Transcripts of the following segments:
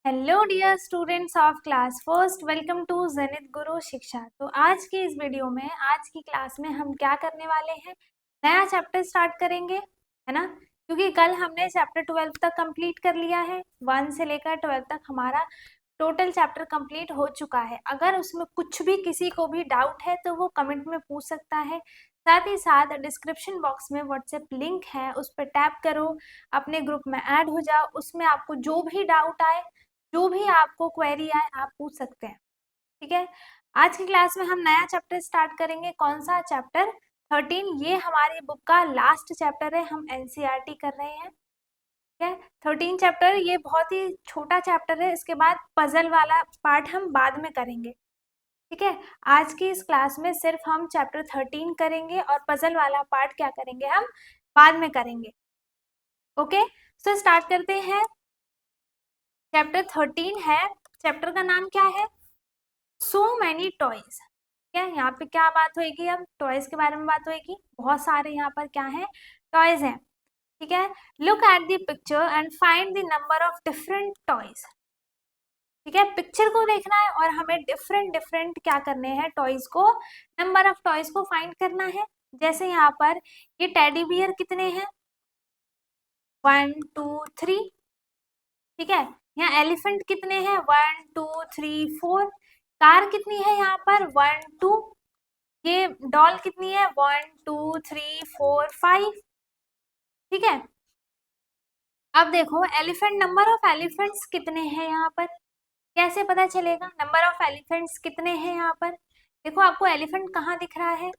Hello dear students of class first, welcome to Zenith Guru Shiksha. तो आज की इस वीडियो में, आज की क्लास में हम क्या करने वाले हैं, नया चैप्टर स्टार्ट करेंगे, है ना। क्योंकि कल हमने चैप्टर 12 तक कंप्लीट कर लिया है। 1 से लेकर 12 तक हमारा टोटल चैप्टर कंप्लीट हो चुका है। अगर उसमें कुछ भी किसी को भी डाउट है तो वो कमेंट में पूछ सकता है। साथ ही साथ डिस्क्रिप्शन बॉक्स में व्हाट्सएप लिंक है, उस पर टैप करो, अपने ग्रुप में ऐड हो जाओ। उसमें आपको जो भी डाउट आए, जो भी आपको क्वेरी आए, आप पूछ सकते हैं। ठीक है। आज की क्लास में हम नया चैप्टर स्टार्ट करेंगे। कौन सा चैप्टर? 13। ये हमारी बुक का लास्ट चैप्टर है, हम एनसीईआरटी कर रहे हैं। ठीक है। 13 चैप्टर, ये बहुत ही छोटा चैप्टर है। इसके बाद पजल वाला पार्ट हम बाद में करेंगे। ठीक है। आज की इस क्लास में सिर्फ हम चैप्टर 13 करेंगे और पजल वाला पार्ट क्या करेंगे, हम बाद में करेंगे। ओके, सो स्टार्ट करते हैं। चैप्टर 13 है। चैप्टर का नाम क्या है? So many toys. क्या यहाँ पे क्या बात होगी? अब टॉयज के बारे में बात होगी। बहुत सारे यहाँ पर क्या है, टॉयज हैं। ठीक है। Look at the picture and find the number of different toys. ठीक है, पिक्चर को देखना है और हमें डिफरेंट डिफरेंट क्या करने हैं, टॉयज को, नंबर ऑफ टॉयज को फाइंड करना है। जैसे यहाँ पर ये टेडी बियर कितने हैं? 1 2 3। ठीक है। यहाँ एलिफेंट कितने हैं? 1 2 3 4। कार कितनी है यहाँ पर? 1 2। ये डॉल कितनी है? 1 2 3 4 5। ठीक है। अब देखो एलिफेंट, नंबर ऑफ एलिफेंट्स कितने हैं यहाँ पर, कैसे पता चलेगा नंबर ऑफ एलिफेंट्स कितने हैं यहाँ पर? देखो आपको एलिफेंट कहाँ दिख रहा है?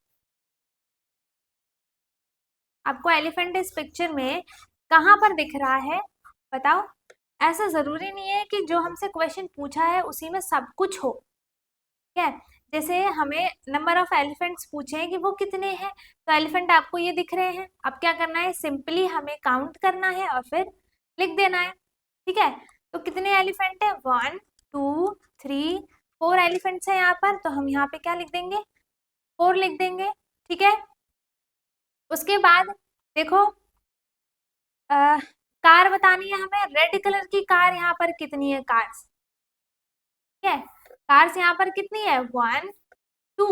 आपको एलिफेंट इस पिक्चर में कहाँ पर दिख रहा है, बताओ। ऐसा जरूरी नहीं है कि जो हमसे क्वेश्चन पूछा है उसी में सब कुछ हो। ठीक है। जैसे हमें नंबर ऑफ एलिफेंट्स पूछे हैं कि वो कितने हैं, तो एलिफेंट आपको ये दिख रहे हैं। अब क्या करना है, सिंपली हमें काउंट करना है और फिर लिख देना है। ठीक है। तो कितने एलिफेंट है? 1 2 3 4 एलिफेंट्स है यहाँ पर, तो हम यहाँ पे क्या लिख देंगे? 4 लिख देंगे। ठीक है। उसके बाद देखो, कार बतानी है हमें। रेड कलर की कार यहाँ पर कितनी है, कार्स? ठीक है, कार्स यहाँ पर कितनी है? 1 2।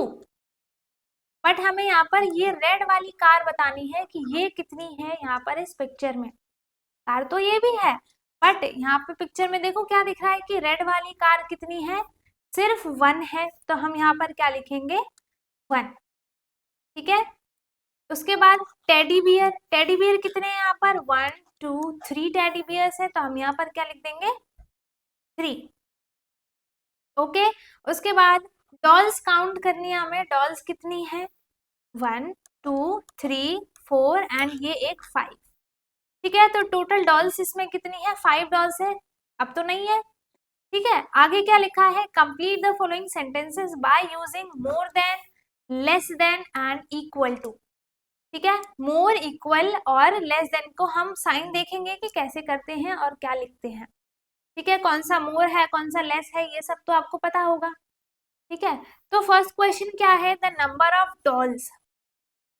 बट हमें यहाँ पर ये रेड वाली कार बतानी है कि ये कितनी है यहाँ पर इस पिक्चर में। कार तो ये भी है, बट यहाँ पे पिक्चर में देखो क्या दिख रहा है कि रेड वाली कार कितनी है? सिर्फ 1 है, तो हम यहाँ पर क्या लिखेंगे? 1। ठीक है। उसके बाद टेडी बियर, टेडी बियर कितने हैं यहाँ पर? 1 2 3 टेडी बियर्स है, तो हम यहाँ पर क्या लिख देंगे? 3। ओके। उसके बाद डॉल्स काउंट करनी है हमें। डॉल्स कितनी है? 1 2 3 4 एंड ये एक 5। ठीक है। तो टोटल डॉल्स इसमें कितनी है? 5 डॉल्स है। अब तो नहीं है। ठीक है। आगे क्या लिखा है? Complete the following sentences by using more than, less than and equal to. ठीक है। मोर, इक्वल और लेस देन को हम साइन देखेंगे कि कैसे करते हैं और क्या लिखते हैं। ठीक है। कौन सा मोर है, कौन सा लेस है, ये सब तो आपको पता होगा। ठीक है। तो फर्स्ट क्वेश्चन क्या है? The number of dolls.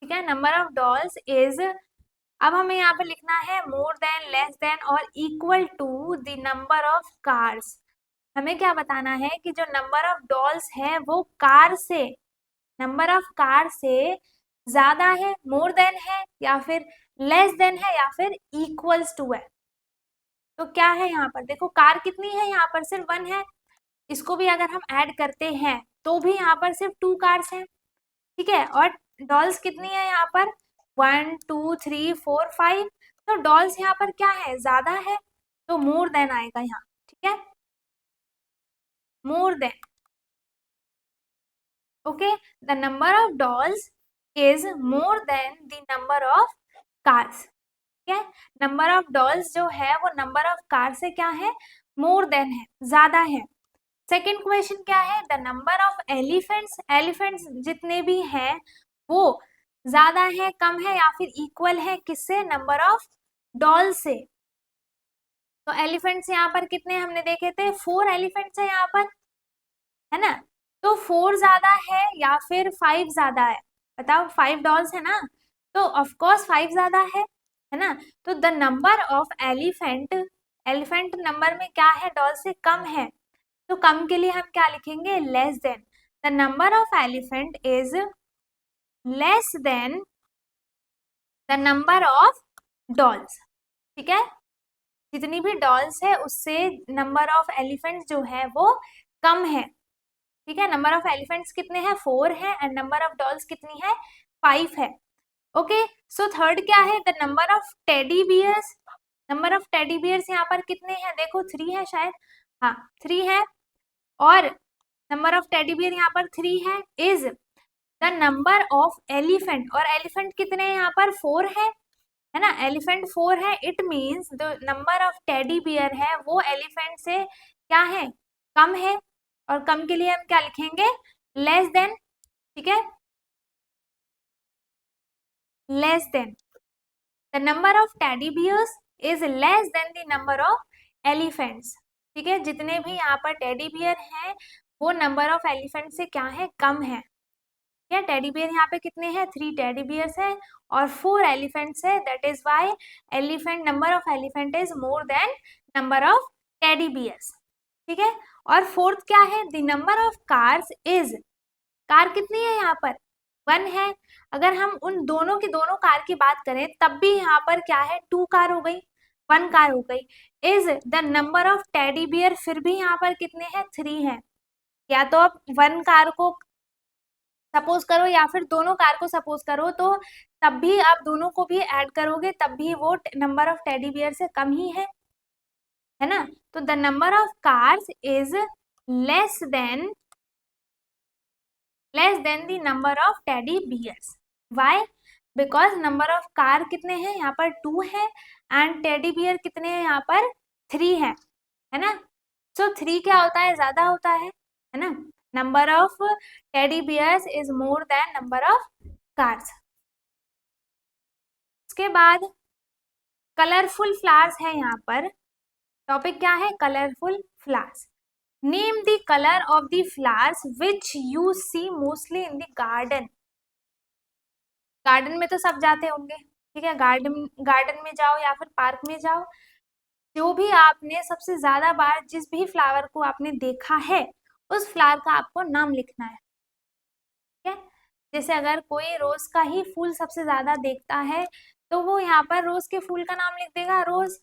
ठीक है, नंबर ऑफ डॉल्स इज, अब हमें यहाँ पे लिखना है मोर देन, लेस देन और equal to the number of cars. हमें क्या बताना है कि जो नंबर ऑफ डॉल्स है वो कार से, नंबर ऑफ कार से ज्यादा है, मोर देन है, या फिर लेस देन है, या फिर इक्वल्स टू है। तो क्या है यहाँ पर? देखो कार कितनी है यहाँ पर? सिर्फ 1 है। इसको भी अगर हम ऐड करते हैं तो भी यहाँ पर सिर्फ 2 कार्स हैं। ठीक है। और डॉल्स कितनी है यहाँ पर? 1 2 3 4 5। तो डॉल्स यहाँ पर क्या है? ज्यादा है, तो मोर देन आएगा यहाँ। ठीक है, more then. Okay, the number of dolls is more then the number of cars. ठीक है, नंबर ऑफ डॉल्स जो है वो नंबर ऑफ कार से क्या है? मोर देन है, ज्यादा है। सेकेंड क्वेश्चन क्या है? The number of elephants, elephants जितने भी हैं वो ज्यादा है, कम है, या फिर इक्वल है किससे? नंबर ऑफ डॉल से। तो एलिफेंट्स यहाँ पर कितने हमने देखे थे? 4 एलिफेंट्स है यहाँ पर, है ना। तो 4 ज्यादा है या फिर 5 ज्यादा है? बताओ, 5 डॉल्स है ना, तो ऑफ कोर्स 5 ज्यादा है ना। तो the number of elephant elephant number में क्या है, डॉल से कम है, तो कम के लिए हम क्या लिखेंगे, less than. The number of elephant is less than the number of dolls. ठीक है, जितनी भी डॉल्स है उससे नंबर ऑफ एलिफेंट्स जो है वो कम है। ठीक है, नंबर ऑफ एलिफेंट्स कितने हैं, 4 है, एंड नंबर ऑफ डॉल्स कितनी है, 5 है। ओके, सो थर्ड क्या है, the number of teddy bears. Number of teddy bears यहाँ पर कितने हैं, देखो 3 है शायद, हाँ 3 है, और नंबर ऑफ टेडी बियर यहाँ पर 3 है, is the number of elephant, और एलिफेंट कितने हैं यहाँ पर, 4 है ना, एलिफेंट 4 है, it means the number of teddy bear है वो एलिफेंट से क्या है, कम है, और कम के लिए हम क्या लिखेंगे, लेस देन। ठीक है, less than the number of teddy bears is less than the number of elephants. ठीक है, जितने भी यहाँ पर टेडी बियर हैं वो नंबर ऑफ एलिफेंट से क्या है, कम है। क्या टेडी बियर यहाँ पे कितने हैं, 3 टेडी बियर्स है और 4 एलिफेंट्स है, that is why elephant number of elephant is more than number of teddy bears. ठीक है, और फोर्थ क्या है, the number of cars is, car कितनी है यहाँ पर, 1 है। अगर हम उन दोनों की दोनों कार की बात करें तब भी यहाँ पर क्या है, 2 कार हो गई, 1 कार हो गई। Is the number of teddy bear, फिर भी यहाँ पर कितने हैं, 3 है। या तो आप 1 कार को सपोज करो या फिर दोनों कार को सपोज करो, तो तब भी आप दोनों को भी ऐड करोगे तब भी वो नंबर ऑफ टेडी बियर से कम ही है ना। तो the number of cars is less than the number of teddy bears. Why, because number of car कितने हैं यहाँ पर, 2 है, एंड टेडी बियर कितने हैं यहाँ पर, 3 है ना। सो 3 क्या होता है, ज्यादा होता है ना। Number of teddy bears is more than number of cars. उसके बाद कलरफुल फ्लावर्स है यहाँ पर, टॉपिक क्या है, colourful flowers. Name the colour of the flowers which you see mostly in the garden. Garden में तो सब जाते होंगे, ठीक है, गार्डन गार्डन में जाओ या फिर पार्क में जाओ, जो भी आपने सबसे ज्यादा बार जिस भी फ्लावर को आपने देखा है उस फ्लावर का आपको नाम लिखना है। ठीक है, जैसे अगर कोई रोज का ही फूल सबसे ज्यादा देखता है तो वो यहाँ पर रोज के फूल का नाम लिख देगा, रोज।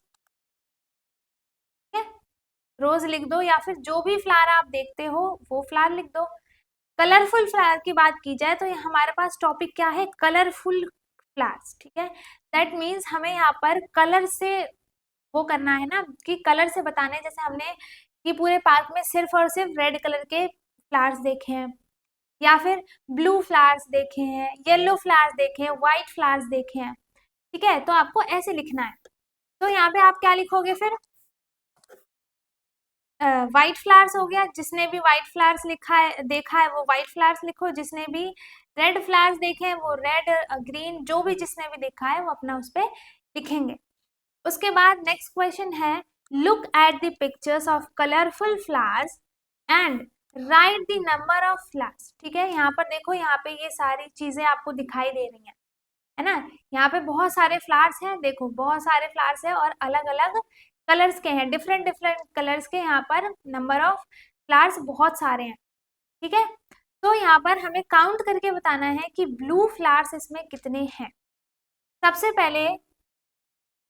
ठीक है, रोज लिख दो, या फिर जो भी फ्लावर आप देखते हो वो फ्लावर लिख दो। कलरफुल फ्लावर की बात की जाए तो ये हमारे पास टॉपिक क्या है, कलरफुल फ्लावर्स। ठीक है, दैट मीन्स हमें यहाँ पर कलर से वो करना है ना, कि कलर से बताने, जैसे हमने कि पूरे पार्क में सिर्फ और सिर्फ रेड कलर के फ्लावर्स देखे हैं, या फिर ब्लू फ्लावर्स देखे हैं, येलो फ्लावर्स देखे हैं, व्हाइट फ्लावर्स देखे हैं। ठीक है, तो आपको ऐसे लिखना है। तो यहाँ पे आप क्या लिखोगे फिर, व्हाइट फ्लावर्स हो गया, जिसने भी व्हाइट फ्लावर्स लिखा है देखा है वो व्हाइट फ्लावर्स लिखो, जिसने भी रेड फ्लावर्स देखे हैं वो रेड, ग्रीन, जो भी जिसने भी देखा है वो अपना उस पर लिखेंगे। उसके बाद नेक्स्ट क्वेश्चन है, look at the pictures of colourful flowers and right the number of flowers. ठीक है, यहाँ पर देखो, यहाँ पे ये सारी चीजें आपको दिखाई दे रही हैं, है ना। यहाँ पे बहुत सारे फ्लावर्स हैं, देखो बहुत सारे फ्लावर्स हैं और अलग अलग कलर्स के हैं, डिफरेंट डिफरेंट कलर्स के, यहाँ पर नंबर ऑफ फ्लावर्स बहुत सारे हैं। ठीक है, तो यहाँ पर हमें काउंट करके बताना है कि ब्लू फ्लावर्स इसमें कितने हैं। सबसे पहले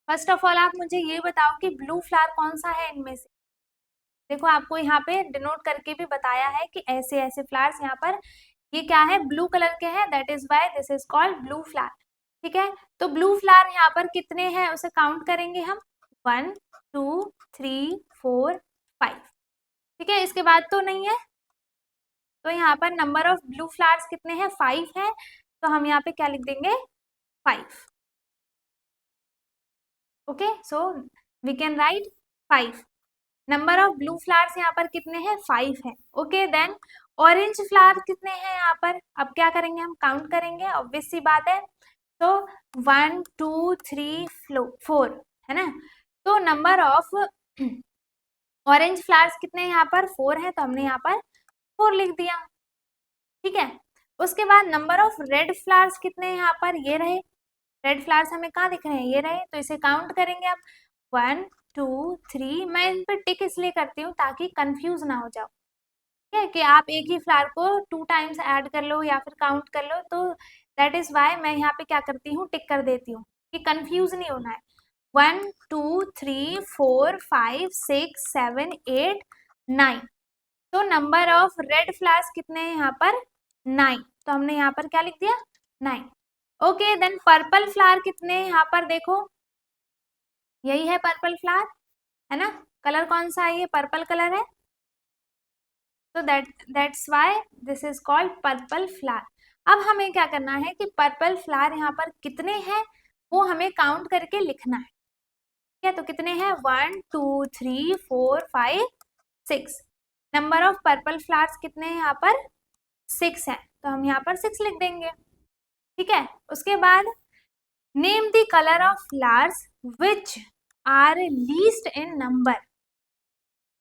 फर्स्ट ऑफ ऑल आप मुझे ये बताओ कि ब्लू फ्लावर कौन सा है इनमें से। देखो आपको यहाँ पे डिनोट करके भी बताया है कि ऐसे ऐसे फ्लावर्स यहाँ पर, ये क्या है, ब्लू कलर के हैं, that is why this is called blue flower. ठीक है, तो ब्लू फ्लावर यहाँ पर कितने हैं उसे काउंट करेंगे हम, 1 2 3 4 5। ठीक है, इसके बाद तो नहीं है, तो यहाँ पर नंबर ऑफ ब्लू फ्लावर्स कितने हैं, 5 है, तो हम यहाँ पे क्या लिख देंगे, 5। Okay, so we can write 5। Number of blue flowers यहाँ पर कितने हैं, 5 है। ओके, देन ऑरेंज फ्लावर कितने हैं यहाँ पर, अब क्या करेंगे, हम काउंट करेंगे, ऑब्वियस सी बात है। तो 1 2 3 4 है ना, तो नंबर ऑफ ऑरेंज फ्लावर्स कितने हैं यहाँ पर, 4 है, तो हमने यहाँ पर 4 लिख दिया। ठीक है, उसके बाद नंबर ऑफ रेड फ्लावर्स कितने हैं यहाँ पर, ये रहे, रेड फ्लावर्स हमें कहाँ दिख रहे हैं, ये रहे, तो इसे काउंट करेंगे आप, 1 2 3, मैं इन पर टिक इसलिए करती हूँ ताकि कंफ्यूज ना हो जाओ, ठीक है, कि आप एक ही फ्लावर को 2 टाइम्स ऐड कर लो या फिर काउंट कर लो, तो दैट इज वाई मैं यहाँ पे क्या करती हूँ, टिक कर देती हूँ कि कंफ्यूज नहीं होना है। 1 2 3 4 5 6 7 8 9, तो नंबर ऑफ रेड फ्लावर्स कितने हैं यहाँ पर, 9, तो हमने यहाँ पर क्या लिख दिया, 9। ओके, देन पर्पल फ्लावर कितने हैं यहाँ पर, देखो यही है पर्पल फ्लावर, है ना, कलर कौन सा है, ये पर्पल कलर है, तो that's why this is called purple flower. अब हमें क्या करना है कि पर्पल फ्लावर यहाँ पर कितने हैं वो हमें काउंट करके लिखना है, ठीक है, तो कितने हैं, 1 2 3 4 5 6, नंबर ऑफ पर्पल फ्लावर्स कितने हैं यहाँ पर, 6 है, तो हम यहाँ पर 6 लिख देंगे, ठीक है। उसके बाद name the colour of flowers which are least in number,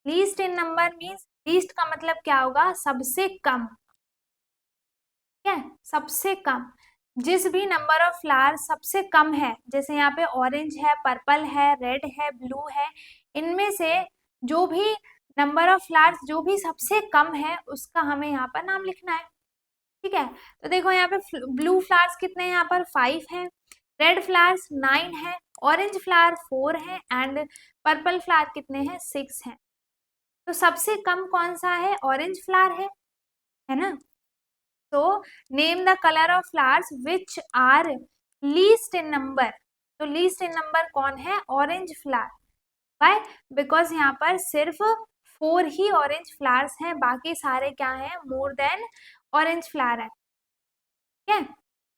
least in number means least का मतलब क्या होगा, सबसे कम, ठीक है, सबसे कम, जिस भी नंबर ऑफ फ्लावर सबसे कम है, जैसे यहाँ पे ऑरेंज है, पर्पल है, रेड है, ब्लू है, इनमें से जो भी नंबर ऑफ फ्लावर्स जो भी सबसे कम है उसका हमें यहाँ पर नाम लिखना है, ठीक है। तो देखो यहाँ पे ब्लू फ्लावर्स कितने हैं यहाँ पर, 5 है, रेड फ्लावर्स 9 है, ऑरेंज फ्लावर 4 है एंड पर्पल फ्लावर कितने हैं, 6 है, तो सबसे कम कौन सा है, ऑरेंज फ्लावर है ना। तो name the colour of flowers which are least in number, तो लीस्ट इन नंबर कौन है, ऑरेंज फ्लावर, वाई, बिकॉज यहाँ पर सिर्फ 4 ही ऑरेंज फ्लावर्स हैं, बाकी सारे क्या हैं, मोर देन ऑरेंज फ्लावर है, ठीक है,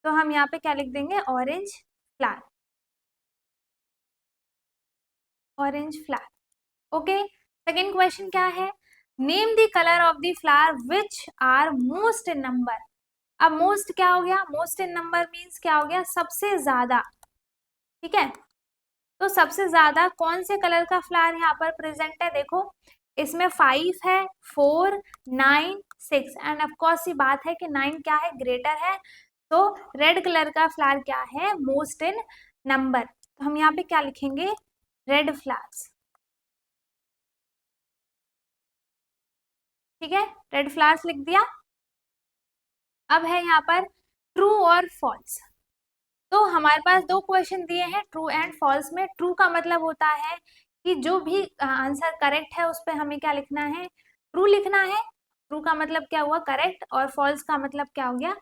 तो हम यहाँ पे क्या लिख देंगे, orange flower, orange flower. Okay, second question क्या है, name the colour of the flower which are most in number. अब मोस्ट क्या हो गया, मोस्ट इन नंबर मीन्स क्या हो गया, सबसे ज्यादा, ठीक है, तो सबसे ज्यादा कौन से कलर का फ्लावर यहाँ पर प्रेजेंट है, देखो इसमें 5 है, 4 9 6 एंड ऑफकोर्स ये बात है कि 9 क्या है, ग्रेटर है, तो रेड कलर का फ्लावर क्या है, मोस्ट इन नंबर, तो हम यहाँ पे क्या लिखेंगे, रेड फ्लावर्स, ठीक है, रेड फ्लावर्स लिख दिया। अब है यहाँ पर ट्रू और फॉल्स, तो हमारे पास 2 क्वेश्चन दिए हैं ट्रू एंड फॉल्स में। ट्रू का मतलब होता है कि जो भी आंसर करेक्ट है उस पर हमें क्या लिखना है, ट्रू लिखना है, ट्रू का मतलब क्या हुआ, करेक्ट, और फॉल्स का मतलब क्या हो गया,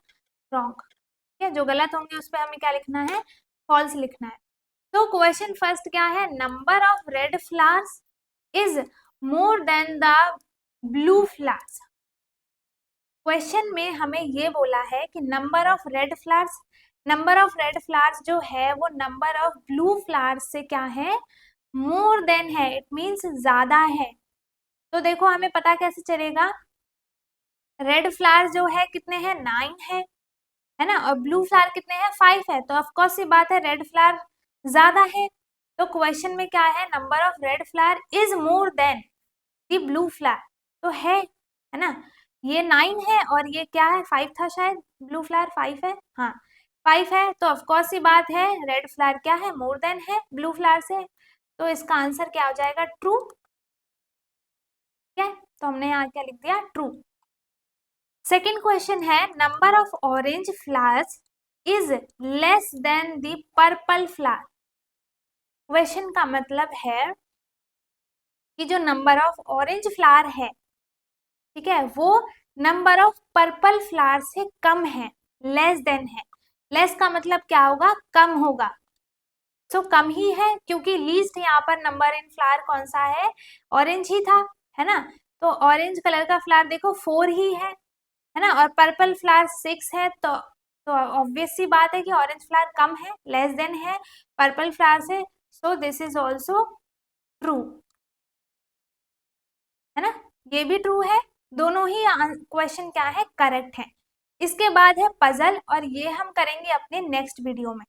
रॉन्ग, ठीक है, जो गलत होंगे उस पर हमें क्या लिखना है, फॉल्स लिखना है। तो क्वेश्चन फर्स्ट क्या है, number of red flowers is more then the blue flowers. Question में हमें ये बोला है कि number of red flowers, number of red flowers जो है वो नंबर ऑफ ब्लू फ्लावर्स से क्या है, मोर देन है, इट मीन्स ज्यादा है। तो देखो हमें पता कैसे चलेगा, रेड फ्लावर जो है कितने हैं, 9 है ना, और ब्लू फ्लावर कितने हैं, 5 है, तो ऑफकोर्स ये बात है रेड फ्लावर ज्यादा है। तो क्वेश्चन में क्या है, number of red flower is more then the blue flower, तो है ना, ये 9 है और ये क्या है, 5 था शायद, ब्लू फ्लावर 5 है, हाँ 5 है, तो ऑफकोर्स ये बात है रेड फ्लावर क्या है, मोर देन है ब्लू फ्लावर से, तो इसका आंसर क्या हो जाएगा, ट्रू, ठीक है, तो हमने यहाँ क्या लिख दिया, ट्रू। सेकेंड क्वेश्चन है, number of orange flowers is less than the purple flower. Question का मतलब है कि जो नंबर ऑफ ऑरेंज फ्लावर है, ठीक है, वो नंबर ऑफ पर्पल फ्लावर से कम है, लेस देन है, लेस का मतलब क्या होगा, कम होगा, तो कम ही है, क्योंकि लीस्ट यहाँ पर नंबर इन फ्लावर कौन सा है, ऑरेंज ही था, है ना, तो ऑरेंज कलर का फ्लावर देखो 4 ही है ना, और पर्पल फ्लावर 6 है, तो ऑब्वियस सी बात है कि ऑरेंज फ्लावर कम है, लेस देन है पर्पल फ्लावर से, so this is also true, है ना, ये भी ट्रू है, दोनों ही क्वेश्चन क्या है, करेक्ट है। इसके बाद है पजल, और ये हम करेंगे अपने नेक्स्ट वीडियो में,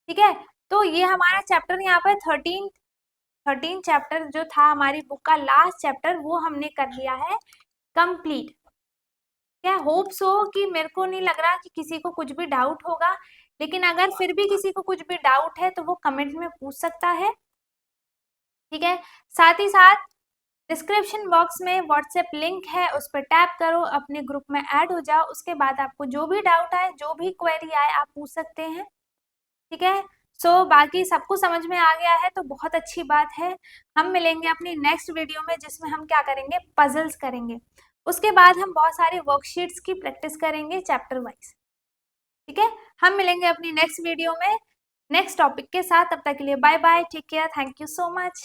ठीक है, तो ये हमारा चैप्टर यहाँ पर 13 चैप्टर जो था हमारी बुक का लास्ट चैप्टर, वो हमने कर लिया है कंप्लीट। क्या होप सो कि मेरे को नहीं लग रहा कि किसी को कुछ भी डाउट होगा, लेकिन अगर फिर भी किसी को कुछ भी डाउट है तो वो कमेंट में पूछ सकता है। ठीक है। साथ ही साथ डिस्क्रिप्शन बॉक्स में व्हाट्सएप लिंक है, उस पर टैप करो, अपने ग्रुप में ऐड हो जाओ। उसके बाद आपको जो भी डाउट आए, जो भी क्वेरी आए, आप पूछ सकते हैं। ठीक है। बाकी सब कुछ समझ में आ गया है तो बहुत अच्छी बात है। हम मिलेंगे अपनी नेक्स्ट वीडियो में, जिसमें हम क्या करेंगे, पजल्स करेंगे। उसके बाद हम बहुत सारे वर्कशीट्स की प्रैक्टिस करेंगे चैप्टर वाइज। ठीक है। हम मिलेंगे अपनी नेक्स्ट वीडियो में नेक्स्ट टॉपिक के साथ। तब तक के लिए bye bye, take care, thank you so much.